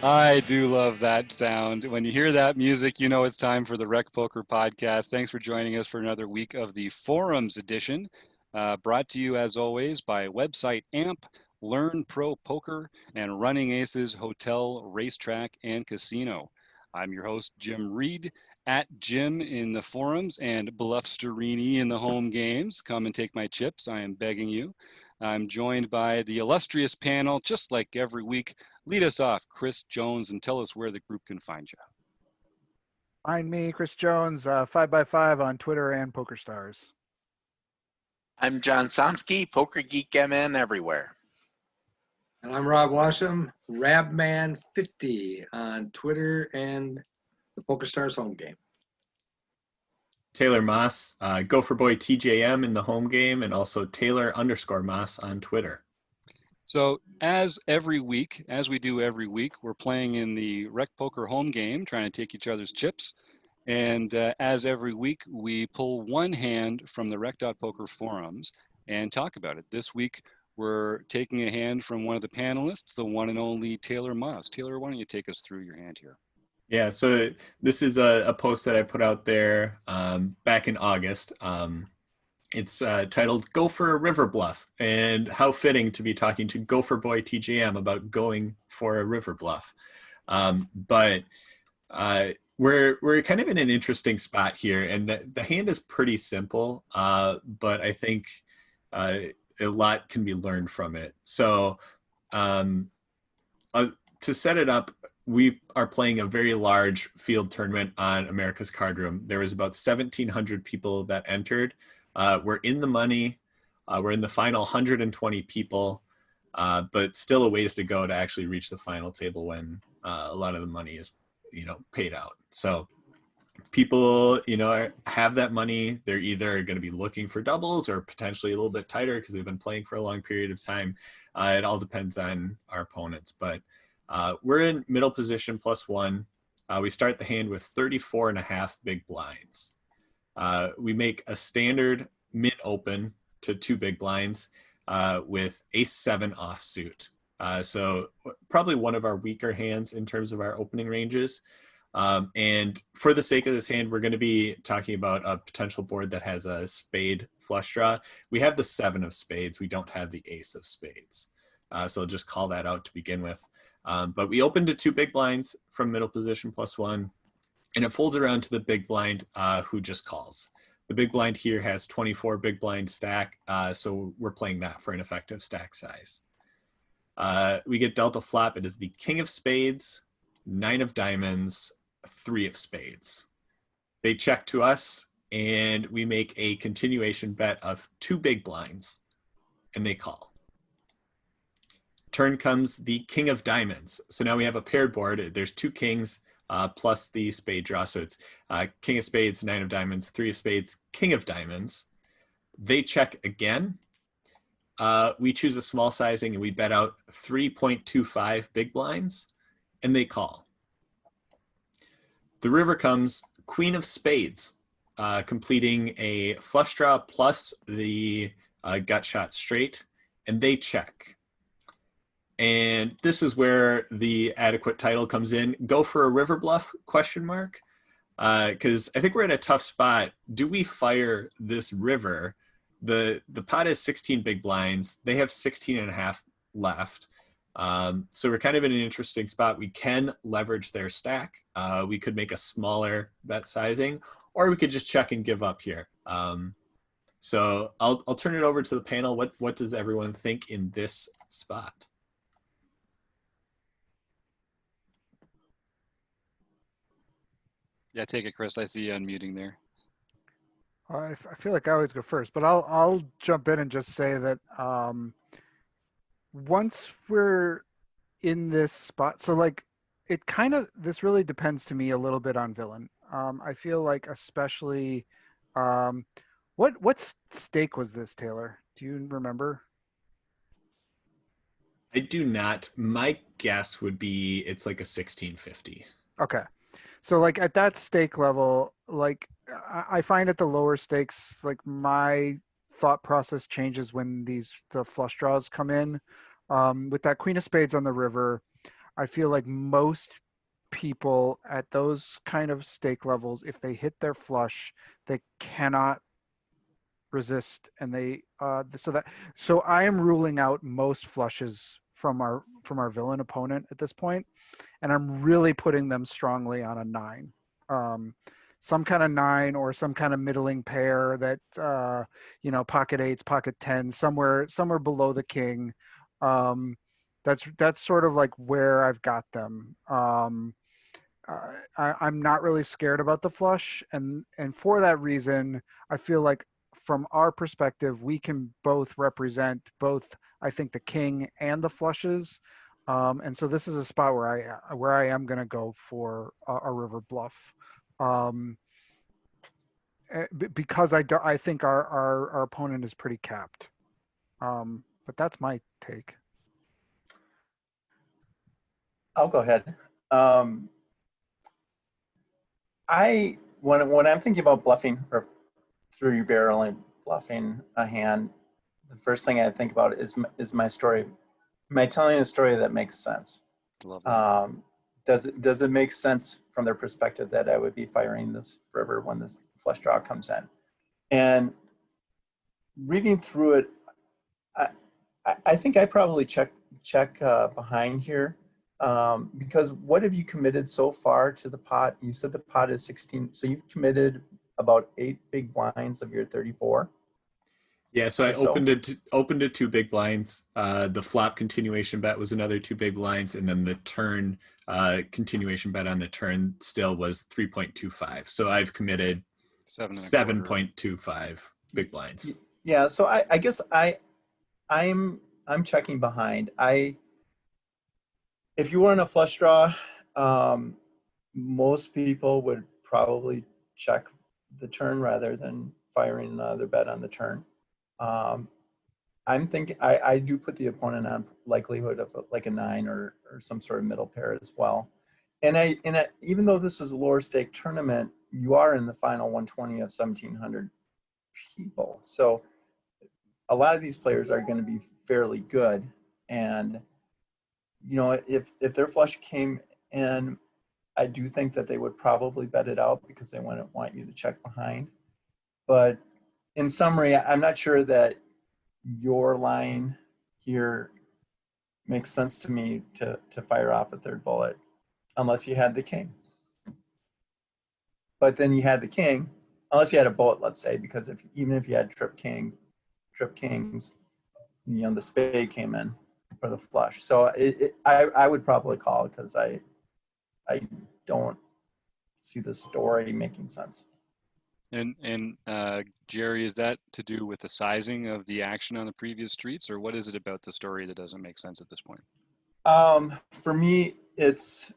I do love that sound. When you hear that music, you know it's time for the Rec Poker Podcast. Thanks for joining us for another week of the Forums edition, brought to you as always by website AMP, Learn Pro Poker, and Running Aces Hotel, Racetrack, and Casino. I'm your host, Jim Reed, at Jim in the forums and Bluffsterini in the home games. Come and take my chips, I am begging you. I'm joined by the illustrious panel, just like every week. Lead us off, Chris Jones, and tell us where the group can find you. Find me, Chris Jones, 5x5 on Twitter and PokerStars. I'm John Somsky, Poker Geek MN everywhere. And I'm Rob Washam, Rabman50 on Twitter and the PokerStars home game. Taylor Moss, Gopher Boy TJM in the home game, and also Taylor_Moss on Twitter. So as we do every week, we're playing in the Rec Poker home game, trying to take each other's chips. And as every week, we pull one hand from the Rec.Poker forums and talk about it. This week, we're taking a hand from one of the panelists, the one and only Taylor Moss. Taylor, why don't you take us through your hand here? Yeah, so this is a post that I put out there back in August. It's titled Gopher River Bluff, and how fitting to be talking to Gopher Boy TJM about going for a River Bluff. But we're kind of in an interesting spot here, and the hand is pretty simple, but I think a lot can be learned from it. So to set it up, we are playing a very large field tournament on America's Card Room. There was about 1,700 people that entered. We're in the money. We're in the final 120 people, but still a ways to go to actually reach the final table when a lot of the money is, paid out. So people, have that money. They're either going to be looking for doubles or potentially a little bit tighter because they've been playing for a long period of time. It all depends on our opponents, but we're in middle position +1. We start the hand with 34.5 big blinds. We make a standard mid open to 2 big blinds with ace-7 offsuit. So probably one of our weaker hands in terms of our opening ranges. And for the sake of this hand, we're going to be talking about a potential board that has a spade flush draw. We have the 7 of spades. We don't have the ace of spades. So I'll just call that out to begin with. But we open to 2 big blinds from middle position +1, and it folds around to the big blind who just calls. The big blind here has 24 big blind stack, so we're playing that for an effective stack size. We get dealt a flop. It is the king of spades, 9 of diamonds, 3 of spades. They check to us, and we make a continuation bet of 2 big blinds, and they call. Turn comes the king of diamonds. So now we have a paired board. There's 2 kings plus the spade draw. So it's king of spades, 9 of diamonds, 3 of spades, king of diamonds. They check again. We choose a small sizing and we bet out 3.25 big blinds, and they call. The river comes queen of spades, completing a flush draw plus the gut shot straight, and they check. And this is where the adequate title comes in. Go for a River Bluff, ? Because I think we're in a tough spot. Do we fire this river? The pot is 16 big blinds. They have 16.5 left. So we're kind of in an interesting spot. We can leverage their stack. We could make a smaller bet sizing, or we could just check and give up here. So I'll turn it over to the panel. What does everyone think in this spot? Yeah, take it, Chris. I see you unmuting there. I feel like I always go first, but I'll jump in and just say that once we're in this spot, so like this really depends to me a little bit on villain. I feel like especially, what stake was this, Taylor? Do you remember? I do not. My guess would be it's like a 1650. Okay. So like at that stake level, like I find at the lower stakes, like my thought process changes when the flush draws come in. With that queen of spades on the river, I feel like most people at those kind of stake levels, if they hit their flush, they cannot resist, and so I am ruling out most flushes from our villain opponent at this point, and I'm really putting them strongly on a 9. Um, some kind of 9 or some kind of middling pair that pocket 8s, pocket 10s, somewhere below the king. That's sort of like where I've got them. I'm not really scared about the flush, and for that reason, I feel like from our perspective, we can both represent both. I think the king and the flushes, and so this is a spot where I am going to go for a river bluff, um, because I think our opponent is pretty capped. But that's my take. I'll go ahead. When I'm thinking about bluffing or through your barrel and bluffing a hand, the first thing I think about is my story. Am I telling a story that makes sense? Lovely. Does it make sense from their perspective that I would be firing this river when this flush draw comes in? And reading through it, I think I probably check behind here, because what have you committed so far to the pot? You said the pot is 16, so you've committed about 8 big blinds of your 34. Yeah, so I Or so. opened it 2 big blinds. The flop continuation bet was another 2 big blinds, and then the turn continuation bet on the turn still was 3.25. So I've committed 7.25 big blinds. Yeah, so I guess I'm checking behind. If you were in a flush draw, most people would probably check the turn rather than firing another bet on the turn. I'm thinking I do put the opponent on likelihood of like a 9 or some sort of middle pair as well. And even though this is a lower stake tournament, you are in the final 120 of 1,700 people. So a lot of these players are going to be fairly good. And, if their flush came in, I do think that they would probably bet it out because they wouldn't want you to check behind. But in summary, I'm not sure that your line here makes sense to me to fire off a third bullet unless you had the king. But then you had the king, unless you had a bullet, let's say, because even if you had trip kings, the spade came in for the flush. So I would probably call it because I don't see the story making sense. And Jerry, is that to do with the sizing of the action on the previous streets, or what is it about the story that doesn't make sense at this point? For me, it's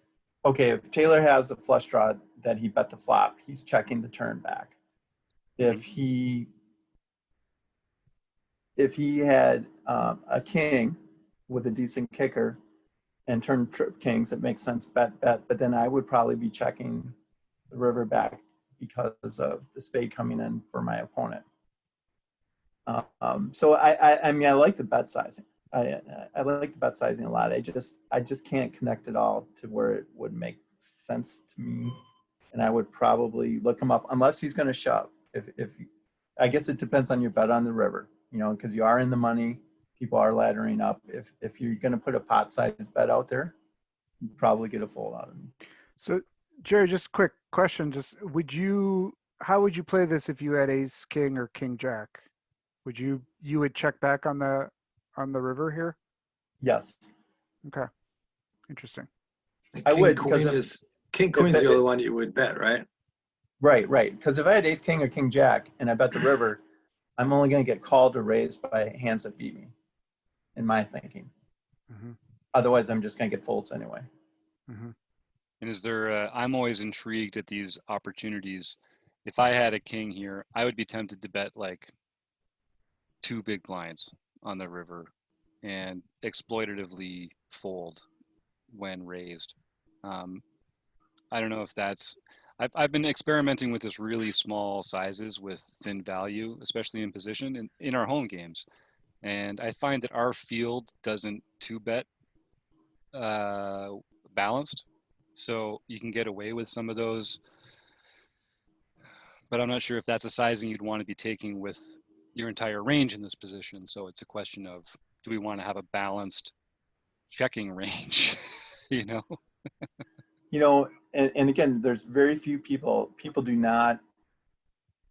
okay. If Taylor has the flush draw that he bet the flop, he's checking the turn back. If he had a king with a decent kicker and turn trip kings, it makes sense, bet. But then I would probably be checking the river back because of the spade coming in for my opponent. So I mean, I like the bet sizing. I like the bet sizing a lot. I just can't connect it all to where it would make sense to me, and I would probably look him up unless he's going to shove. If I guess it depends on your bet on the river, because you are in the money. People are laddering up. If you're going to put a pot size bet out there, you probably get a fold out of me. So Jerry, just quick question: how would you play this if you had ace king or king jack? You would check back on the river here? Yes. Okay. Interesting. I would, because king queen's the only one you would bet, right? Right. Because if I had ace king or king jack and I bet the river, I'm only going to get called or raised by hands that beat me, in my thinking. Mm-hmm. Otherwise, I'm just going to get folds anyway. Mm-hmm. And is there? I'm always intrigued at these opportunities. If I had a king here, I would be tempted to bet like 2 big blinds on the river and exploitatively fold when raised. I don't know if that's. I've been experimenting with this really small sizes with thin value, especially in position in our home games, and I find that our field doesn't 2-bet balanced, so you can get away with some of those. But I'm not sure if that's a sizing you'd want to be taking with your entire range in this position. So it's a question of, do we want to have a balanced checking range? You know? You know, and again, there's very few people do not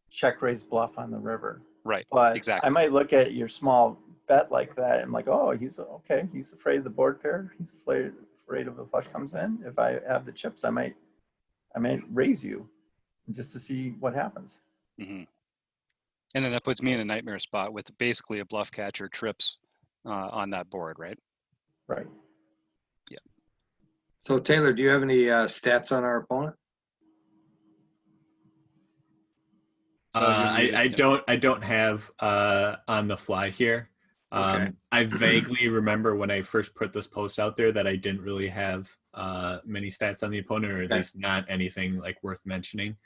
check raise bluff on the river. Right. But Exactly. I might look at your small bet like that and like, oh, he's okay. He's afraid of the board pair. He's afraid of the flush comes in. If I have the chips, I might raise you just to see what happens. Mm-hmm. And then that puts me in a nightmare spot with basically a bluff catcher trips on that board, right? Right. Yeah. So Taylor, do you have any stats on our opponent? I don't have on the fly here. Okay. I vaguely remember when I first put this post out there that I didn't really have many stats on the opponent, or at Okay. least not anything like worth mentioning.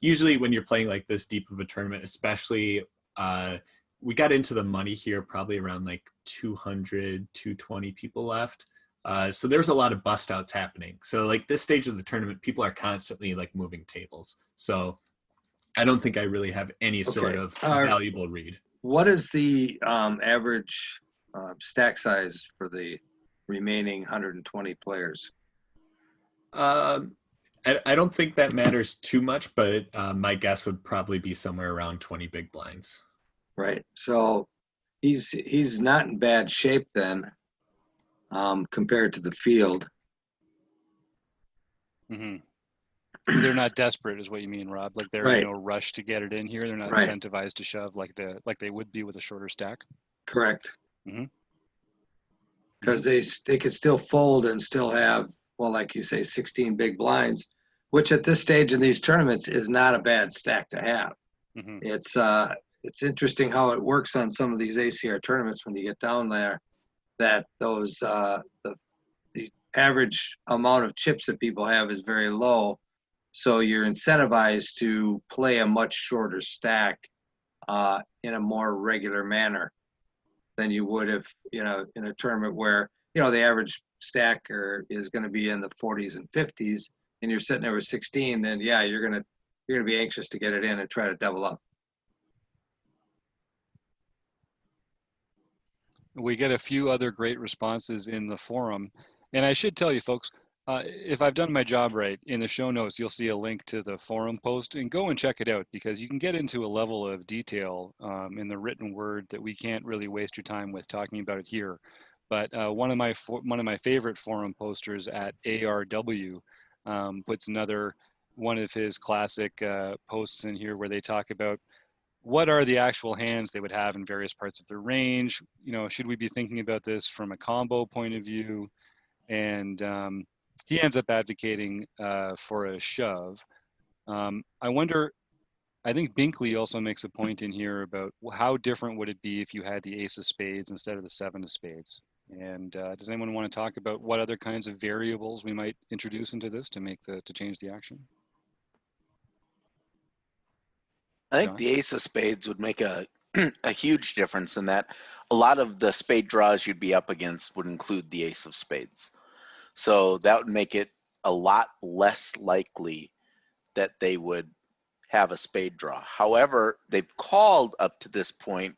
Usually when you're playing like this deep of a tournament, especially we got into the money here probably around like 200, 220 people left. So there's a lot of bust outs happening. So like this stage of the tournament, people are constantly like moving tables. So I don't think I really have any sort of valuable read. What is the average stack size for the remaining 120 players? I don't think that matters too much, but my guess would probably be somewhere around 20 big blinds. Right. So he's not in bad shape then, compared to the field. Mm-hmm. They're not desperate, is what you mean, Rob? Like they're in no rush to get it in here. They're not incentivized to shove like they would be with a shorter stack. Correct. Mm-hmm. Because they could still fold and still have, well, like you say, 16 big blinds, which at this stage in these tournaments is not a bad stack to have. Mm-hmm. It's interesting how it works on some of these ACR tournaments when you get down there, that those the average amount of chips that people have is very low. So you're incentivized to play a much shorter stack in a more regular manner than you would if, in a tournament where, the average stacker is going to be in the 40s and 50s, and you're sitting there with 16, then yeah, you're going to be anxious to get it in and try to double up. We get a few other great responses in the forum. And I should tell you folks, if I've done my job right, in the show notes, you'll see a link to the forum post, and go and check it out, because you can get into a level of detail in the written word that we can't really waste your time with talking about it here. But one of my favorite forum posters at ARW puts another one of his classic posts in here where they talk about what are the actual hands they would have in various parts of their range. Should we be thinking about this from a combo point of view? And he ends up advocating for a shove. I think Binkley also makes a point in here about how different would it be if you had the ace of spades instead of the seven of spades? And does anyone want to talk about what other kinds of variables we might introduce into this to change the action? I think the ace of spades would make a huge difference in that a lot of the spade draws you'd be up against would include the ace of spades. So that would make it a lot less likely that they would have a spade draw. However, they've called up to this point,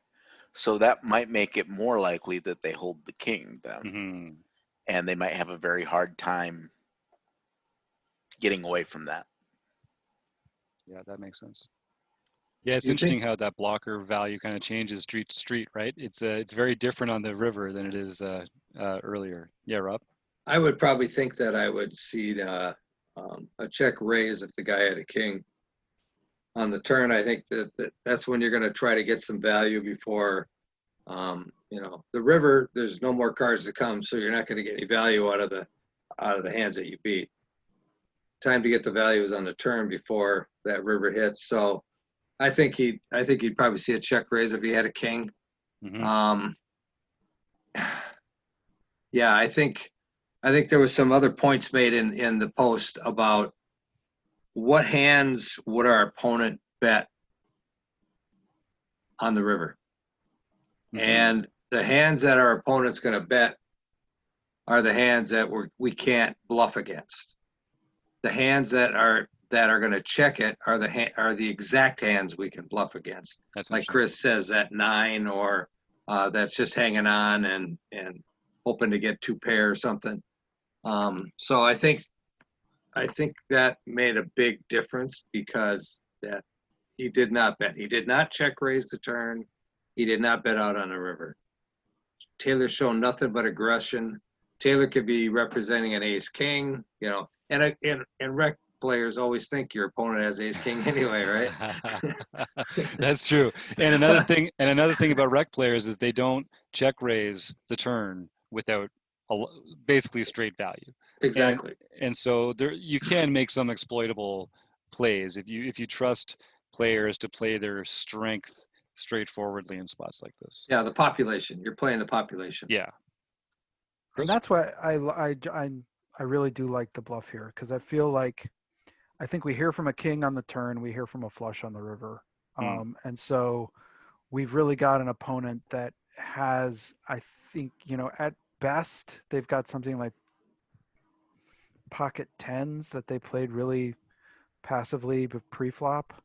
so that might make it more likely that they hold the king then. Mm-hmm. And they might have a very hard time getting away from that. Yeah, that makes sense. Yeah, it's interesting how that blocker value kind of changes street to street, right? It's very different on the river than it is earlier. Yeah, Rob? I would probably think that I would see a check raise if the guy had a king on the turn. I think that's when you're going to try to get some value before, the river. There's no more cards to come, so you're not going to get any value out of the hands that you beat. Time to get the values on the turn before that river hits. So I think he'd probably see a check raise if he had a king. Mm-hmm. Yeah, I think there was some other points made in the post about what hands would our opponent bet on the river. Mm-hmm. And the hands that our opponent's going to bet are the hands that we can't bluff against. The hands that are going to check it are the exact hands we can bluff against. That's like Chris says, that 9 or that's just hanging on and hoping to get 2 pair or something. So I think that made a big difference, because that he did not bet. He did not check raise the turn. He did not bet out on the river. Taylor's shown nothing but aggression. Taylor could be representing an ace king, you know, and rec players always think your opponent has ace king anyway, right? That's true. And another thing about rec players is they don't check raise the turn without basically straight value. Exactly. And so there you can make some exploitable plays if you trust players to play their strength straightforwardly in spots like this. Yeah, the population. You're playing the population. Yeah. And that's why I really do like the bluff here, because I feel like I think we hear from a king on the turn, we hear from a flush on the river. And so we've really got an opponent that has, I think, you know, at best, they've got something like pocket 10s that they played really passively pre-flop.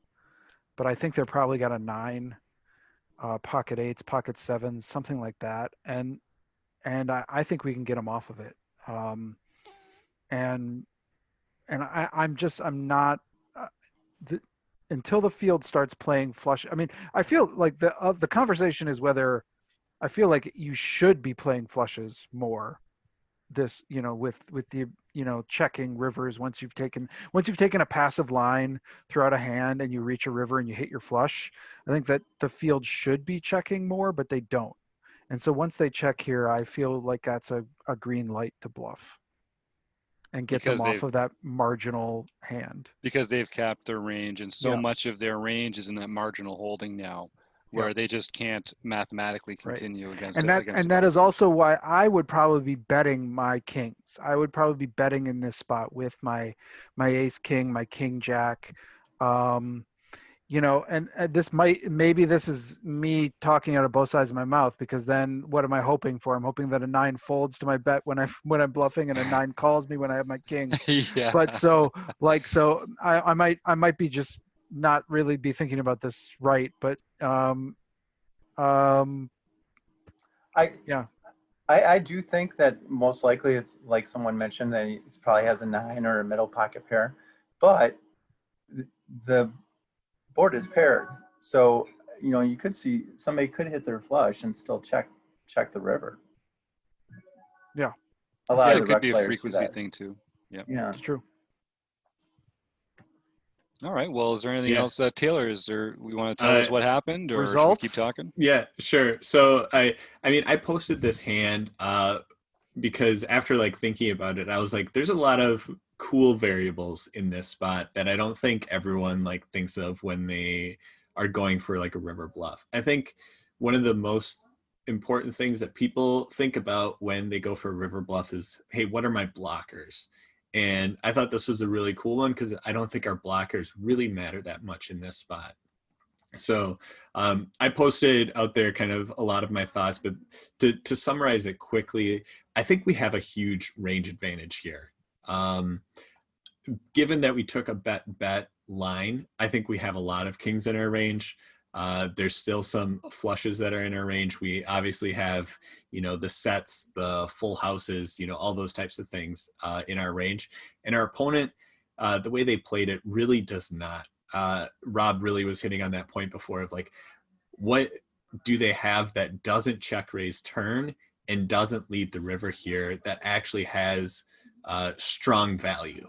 But I think they're probably got a 9, pocket 8s, pocket 7s, something like that. And I think we can get them off of it. And I'm not until the field starts playing flush. I mean, I feel like the conversation is whether I feel like you should be playing flushes more. This, you know, with the, you know, checking rivers once you've taken a passive line throughout a hand and you reach a river and you hit your flush. I think that the field should be checking more, but they don't. And so once they check here, I feel like that's a green light to bluff and get them off of that marginal hand. Because they've capped their range, and so much of their range is in that marginal holding now, where they just can't mathematically continue against it. And that is also why I would probably be betting my kings. I would probably be betting in this spot with my ace king, my king jack. You know, and maybe this is me talking out of both sides of my mouth, because then what am I hoping for? I'm hoping that a 9 folds to my bet when I'm bluffing, and a 9 calls me when I have my king. But I might be just not really be thinking about this right. But I do think that most likely it's like someone mentioned that he probably has a 9 or a middle pocket pair, but the board is paired, so you know you could see somebody could hit their flush and still check the river. Yeah, a lot of it could be a frequency thing too. Yeah, it's true. All right. Well, is there anything else, Taylor? Is there? We want to tell us what happened, or results? Should we keep talking? Yeah, sure. So I mean, I posted this hand because after like thinking about it, I was like, there's a lot of cool variables in this spot that I don't think everyone like thinks of when they are going for like a river bluff. I think one of the most important things that people think about when they go for a river bluff is, hey, what are my blockers? And I thought this was a really cool one, because I don't think our blockers really matter that much in this spot. So I posted out there kind of a lot of my thoughts, but to summarize it quickly, I think we have a huge range advantage here. Given that we took a bet line, I think we have a lot of kings in our range. There's still some flushes that are in our range. We obviously have, you know, the sets, the full houses, you know, all those types of things in our range. And our opponent, the way they played it really does not. Rob really was hitting on that point before of like, what do they have that doesn't check raise turn and doesn't lead the river here that actually has strong value?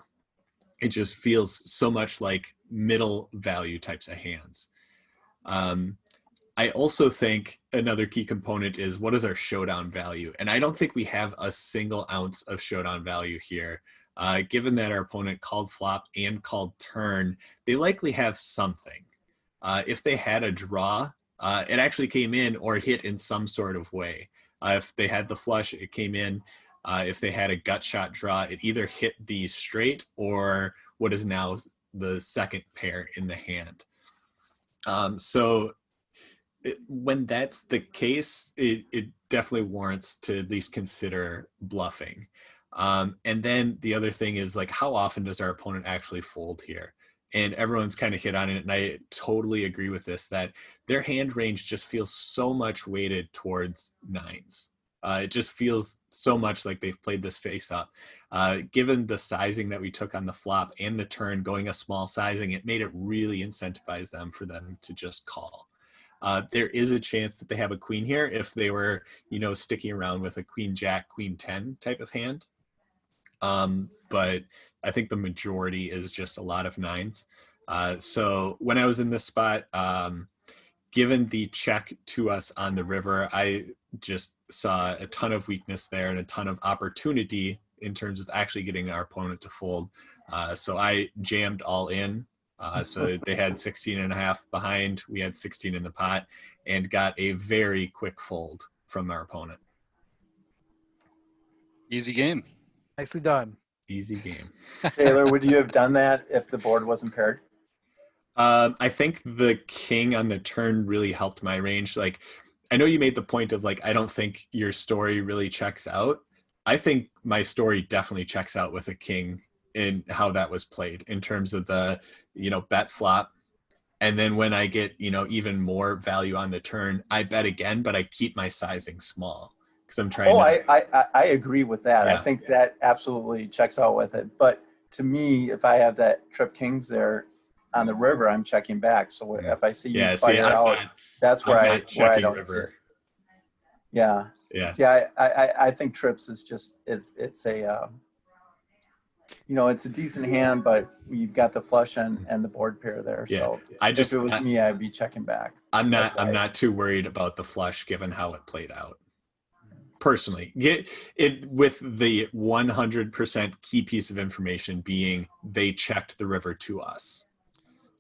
It just feels so much like middle value types of hands. I also think another key component is, what is our showdown value? And I don't think we have a single ounce of showdown value here. Given that our opponent called flop and called turn, they likely have something. If they had a draw, it actually came in or hit in some sort of way. If they had the flush, it came in. If they had a gut shot draw, it either hit the straight or what is now the second pair in the hand. So when that's the case, it definitely warrants to at least consider bluffing. And then the other thing is like, how often does our opponent actually fold here? And everyone's kind of hit on it, and I totally agree with this, that their hand range just feels so much weighted towards nines. It just feels so much like they've played this face up. Given the sizing that we took on the flop and the turn going a small sizing, it made it really incentivize them for them to just call. There is a chance that they have a queen here if they were, sticking around with a queen jack, queen 10 type of hand. But I think the majority is just a lot of nines. So when I was in this spot, given the check to us on the river, I just saw a ton of weakness there and a ton of opportunity in terms of actually getting our opponent to fold. So I jammed all in. So they had 16 and a half behind. We had 16 in the pot and got a very quick fold from our opponent. Easy game. Nicely done. Easy game. Taylor, would you have done that if the board wasn't paired? I think the king on the turn really helped my range. Like, I know you made the point of like, I don't think your story really checks out. I think my story definitely checks out with a king in how that was played in terms of the, bet flop. And then when I get, even more value on the turn, I bet again, but I keep my sizing small because I'm trying I agree with that. Yeah. I think that absolutely checks out with it. But to me, if I have that trip kings there on the river, I'm checking back. So if I see you fire out, that's where I don't river. see it. Yeah. Yeah. See, I think trips is just it's a it's a decent hand, but you've got the flush and the board pair there. Yeah. So if it was me, I'd be checking back. I'm not too worried about the flush given how it played out. Personally, get it with the 100% key piece of information being they checked the river to us.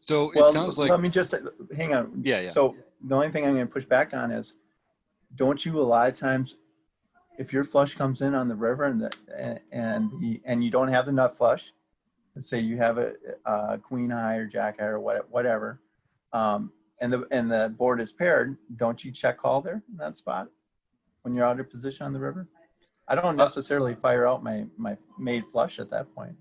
So it sounds like. Let me just hang on. Yeah. So the only thing I'm going to push back on is, don't you a lot of times, if your flush comes in on the river and you don't have the nut flush, let's say you have a queen high or jack high or whatever, and the board is paired, don't you check call there in that spot when you're out of position on the river? I don't necessarily fire out my made flush at that point.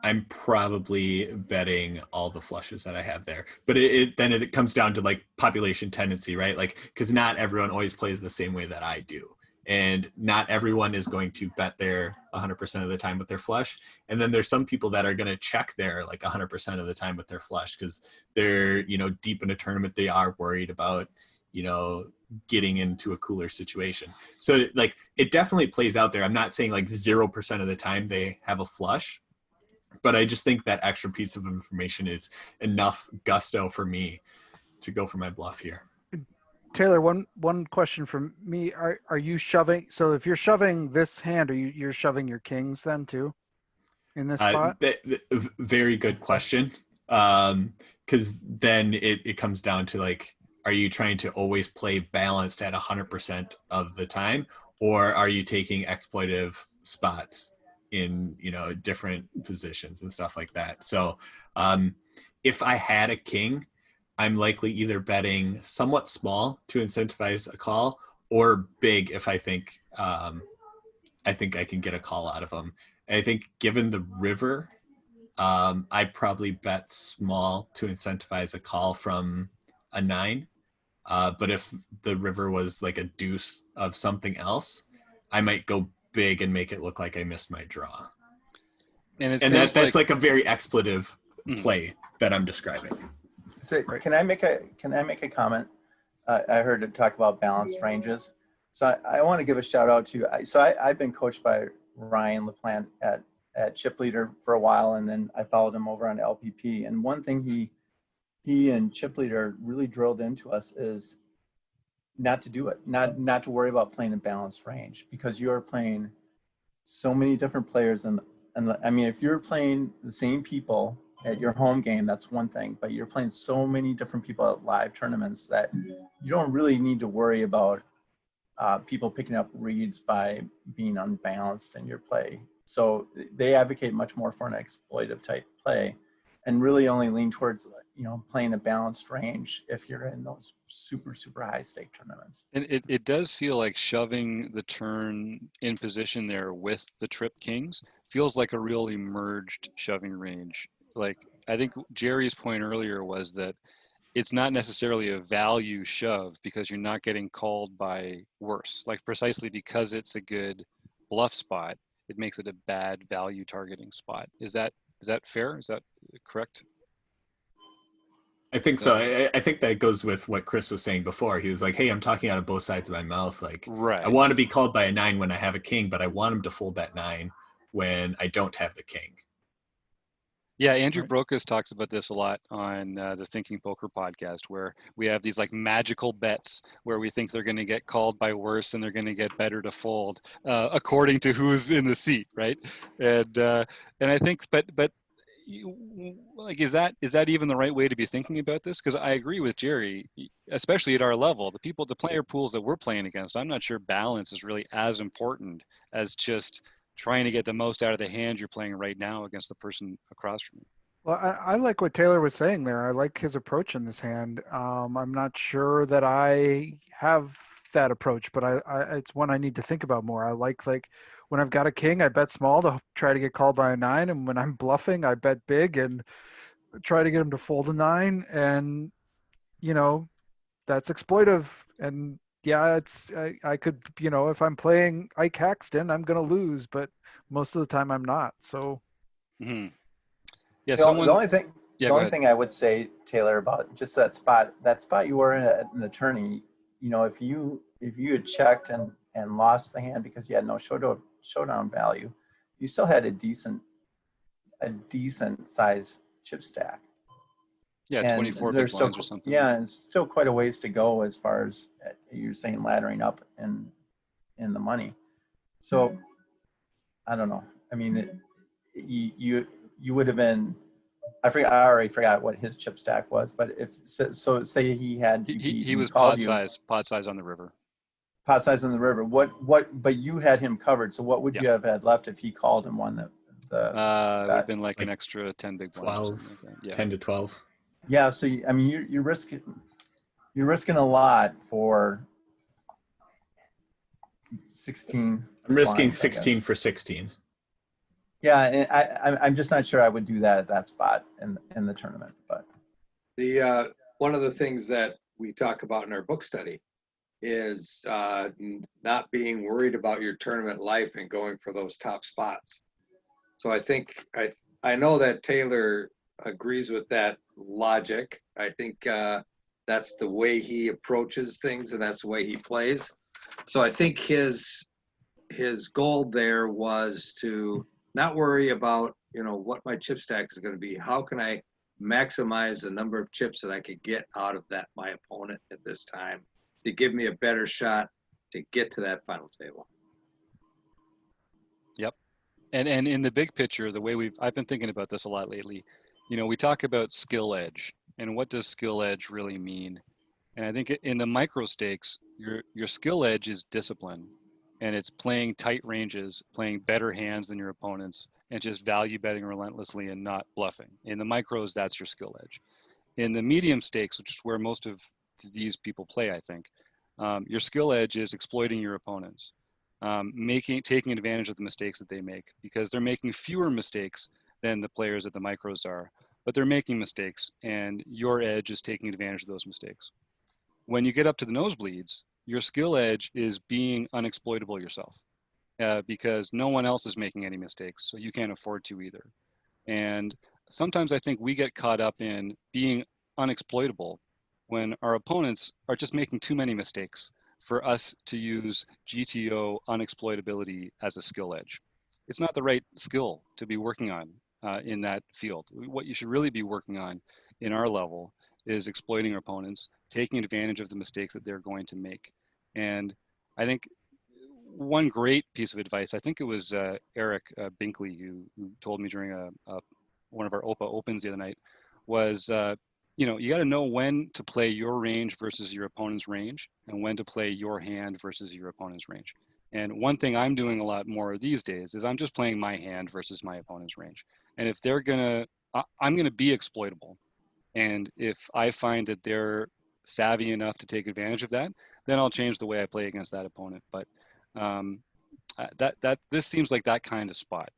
I'm probably betting all the flushes that I have there, but then it comes down to like population tendency, right? Like, because not everyone always plays the same way that I do, and not everyone is going to bet there 100% of the time with their flush. And then there's some people that are going to check there like 100% of the time with their flush because they're deep in a tournament. They are worried about getting into a cooler situation. So like it definitely plays out there. I'm not saying like 0% of the time they have a flush, but I just think that extra piece of information is enough gusto for me to go for my bluff here. Taylor, one question from me. Are you shoving? So if you're shoving this hand, you're shoving your kings then too in this spot? Very good question. Because then it comes down to like, are you trying to always play balanced at 100% of the time, or are you taking exploitive spots in different positions and stuff like that? So if I had a king, I'm likely either betting somewhat small to incentivize a call, or big if I think I can get a call out of them. And I think given the river, I probably bet small to incentivize a call from a 9. But if the river was like a deuce of something else, I might go big and make it look like I missed my draw. And that's like a very expletive play that I'm describing. So can I make a comment? I heard it talk about balanced ranges. So I want to give a shout out to, I've been coached by Ryan LaPlante at Chip Leader for a while, and then I followed him over on LPP. And one thing he and Chip Leader really drilled into us is not to do it, not to worry about playing a balanced range, because you're playing so many different players. And I mean, if you're playing the same people at your home game, that's one thing, but you're playing so many different people at live tournaments that you don't really need to worry about people picking up reads by being unbalanced in your play. So they advocate much more for an exploitive type play. and really only lean towards, playing a balanced range if you're in those super, super high stake tournaments. And it does feel like shoving the turn in position there with the trip kings feels like a really merged shoving range. Like, I think Jerry's point earlier was that it's not necessarily a value shove because you're not getting called by worse. Like, precisely because it's a good bluff spot, it makes it a bad value targeting spot. Is that fair? Is that correct? I think so. I think that goes with what Chris was saying before. He was like, hey, I'm talking out of both sides of my mouth. Like, right. I want to be called by a 9 when I have a king, but I want him to fold that 9 when I don't have the king. Yeah, Andrew Brokus talks about this a lot on the Thinking Poker podcast, where we have these like magical bets where we think they're going to get called by worse and they're going to get better to fold according to who's in the seat, right? And I think, but like, is that even the right way to be thinking about this? Because I agree with Jerry, especially at our level, the player pools that we're playing against, I'm not sure balance is really as important as just trying to get the most out of the hand you're playing right now against the person across from you. Well, I like what Taylor was saying there. I like his approach in this hand. I'm not sure that I have that approach, but it's one I need to think about more. I like when I've got a king, I bet small to try to get called by a 9, and when I'm bluffing, I bet big and try to get him to fold a 9, and that's exploitive. And yeah, I could, if I'm playing Ike Haxton, I'm gonna lose, but most of the time I'm not. So. Mm-hmm. Yeah, the only thing I would say, Taylor, about just that spot you were in the tourney, if you had checked and lost the hand because you had no showdown value, you still had a decent size chip stack. Yeah, and 24 big blinds or something. Yeah, it's still quite a ways to go as far as you're saying laddering up in the money. So I don't know. I mean, you would have been. I already forgot what his chip stack was, but say he had he was pot size on the river. Pot size on the river. But you had him covered. So what would you have had left if he called and won the it would have been like an extra 10 big blinds. 12, like that. Yeah. 10 to 12. Yeah. So I mean, you're risking a lot for 16. I'm risking blinds, 16 for 16. Yeah, and I'm just not sure I would do that at that spot in the tournament. But the one of the things that we talk about in our book study is not being worried about your tournament life and going for those top spots. So I think I know that Taylor agrees with that logic. I think that's the way he approaches things and that's the way he plays. So I think his goal there was to not worry about, what my chip stack is going to be. How can I maximize the number of chips that I could get out of my opponent at this time to give me a better shot to get to that final table? Yep. And in the big picture, the way I've been thinking about this a lot lately, we talk about skill edge, and what does skill edge really mean? And I think in the micro stakes, your skill edge is discipline. And it's playing tight ranges, playing better hands than your opponents, and just value betting relentlessly and not bluffing. In the micros, that's your skill edge. In the medium stakes, which is where most of these people play, I think, your skill edge is exploiting your opponents, taking advantage of the mistakes that they make, because they're making fewer mistakes than the players at the micros are, but they're making mistakes, and your edge is taking advantage of those mistakes. When you get up to the nosebleeds, your skill edge is being unexploitable yourself, because no one else is making any mistakes, so you can't afford to either. And sometimes I think we get caught up in being unexploitable when our opponents are just making too many mistakes for us to use GTO unexploitability as a skill edge. It's not the right skill to be working on in that field. What you should really be working on in our level is exploiting our opponents, taking advantage of the mistakes that they're going to make. And I think one great piece of advice, I think it was Eric Binkley who told me during one of our OPA opens the other night, was you got to know when to play your range versus your opponent's range, and when to play your hand versus your opponent's range. And one thing I'm doing a lot more these days is I'm just playing my hand versus my opponent's range. And if they're going to I'm going to be exploitable. And if I find that they're savvy enough to take advantage of that, then I'll change the way I play against that opponent. But this seems like that kind of spot.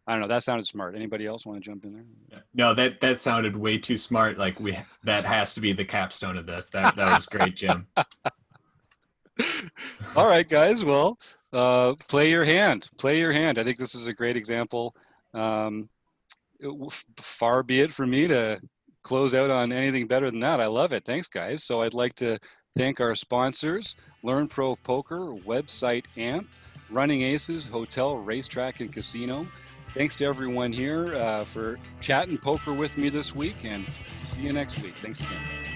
I don't know. That sounded smart. Anybody else want to jump in there? No, that sounded way too smart. Like that has to be the capstone of this. That was great, Jim. All right, guys. Well, play your hand. Play your hand. I think this is a great example. Far be it from me to close out on anything better than that. I love it. Thanks, guys. So I'd like to thank our sponsors: Learn Pro Poker, website AMP, Running Aces, Hotel, Racetrack, and Casino. Thanks to everyone here for chatting poker with me this week, and see you next week. Thanks again.